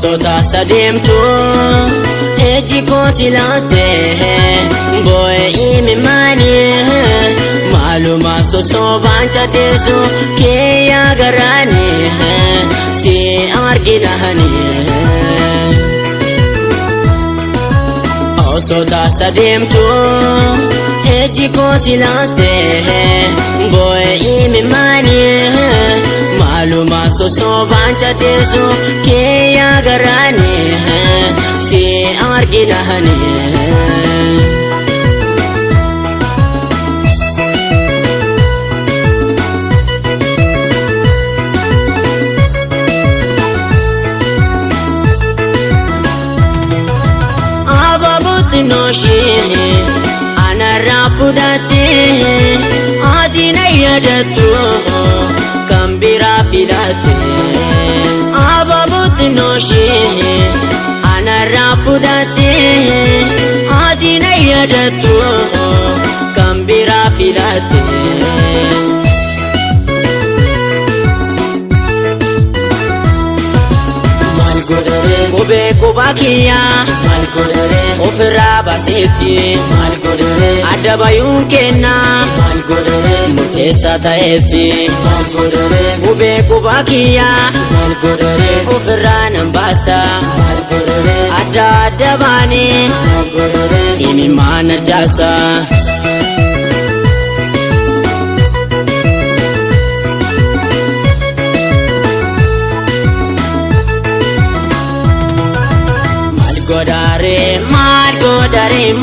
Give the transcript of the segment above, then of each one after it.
Osota sademtu ejiko silate boy imimani maluma so bancha desu ke yagarani si argilahani Osota sademtu ejiko silate boy imimani maluma so bancha desu ke yagarani si argilahani noshi ana rafudate adina yadatu kambira filate ababut noshi ana rafudate adina yadatu kambira filate Kobe kobakia mal kodere ofra baseti mal kodere adabayun kenna mal kodere mutesa taeti mal kodere kobe kobakia mal kodere ofra nambasa mal kodere adabani mal kodere imi mana jasa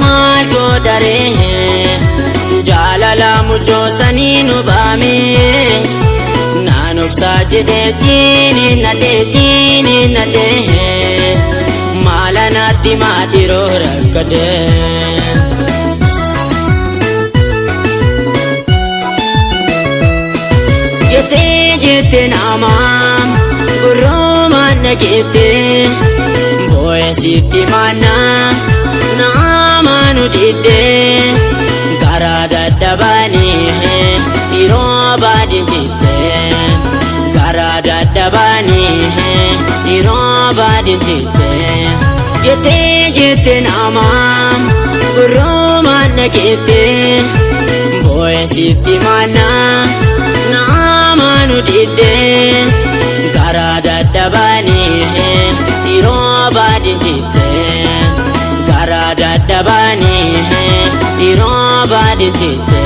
mal godare jalala mujo saninu bami nanub sajide jini nade malanati madiro rakade jete namam buroma nagete boy siti mana namanu dide garada dabani irobadi jite garada dabani irobadi jite jete namam buroma nagete boy siti mana namanu dide garada dabani irobadi jite garada dabani irobadi jite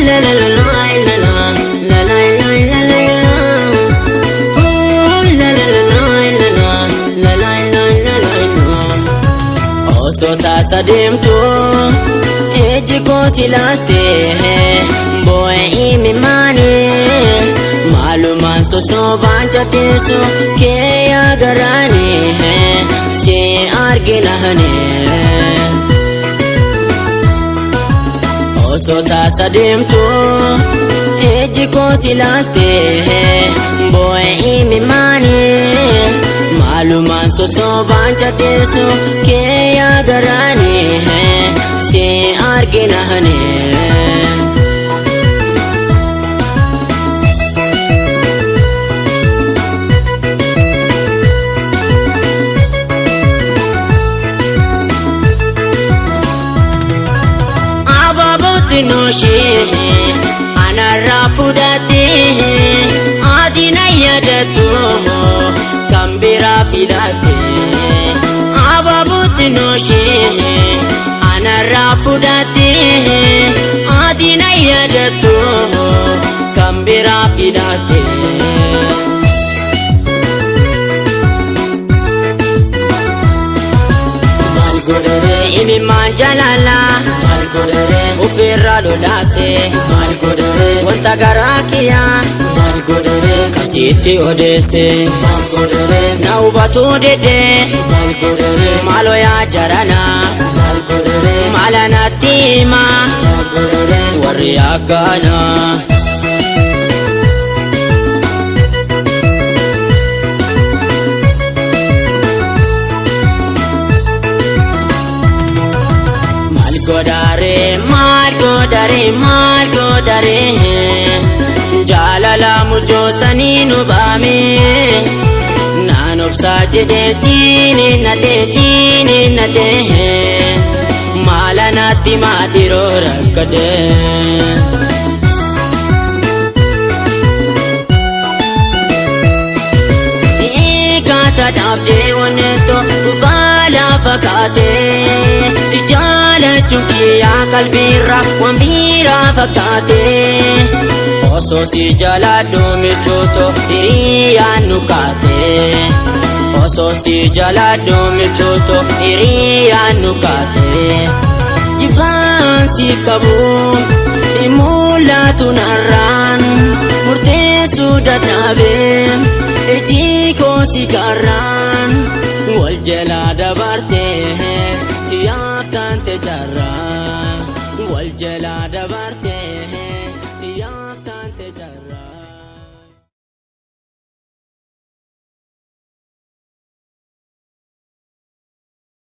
la la la la la la la la la la la la la la la la Osota sademtu ejiko silaste boy imimani maluman so bancha desu ke yagarani si argilahani Osota sademtu ejiko silaste boy imimani maluman so bancha desu ke yagarani si argilahani ababut noshi ana rafudate adina yadatu kambira filate ababut noshi ana rafudate adina yadatu kambira filate mal godere imi manjalala mal godere ufirra lolase mal godere wanta garakiya mal godere kasiti odese mal godere naubatu dede mal godere maloya jarana mal godere malanatima mal godere wariyakana godare maal godare jaalala murjoo sanii nu baame naan obsaa jedhee jiini nadee maala naatti maadhiroo rakkate. Dhaabdee wanneeto ufaala fakkaate si jaalachuun kiyyaa qalbiirra waan biiraa fakkaate osoo si jaaladhuu michootoo hiriyyaan nu kaate osoo si jaaladhuu michootoo hiriyyaan nu kaate jibbaan si qabu hin mul'atu narraan murteessuu dadhabeen ejikoo si garraan wal jalaa dabartee tiyaaf taante jarraa wal jalaa dabartee tiyaaf taante jarraa.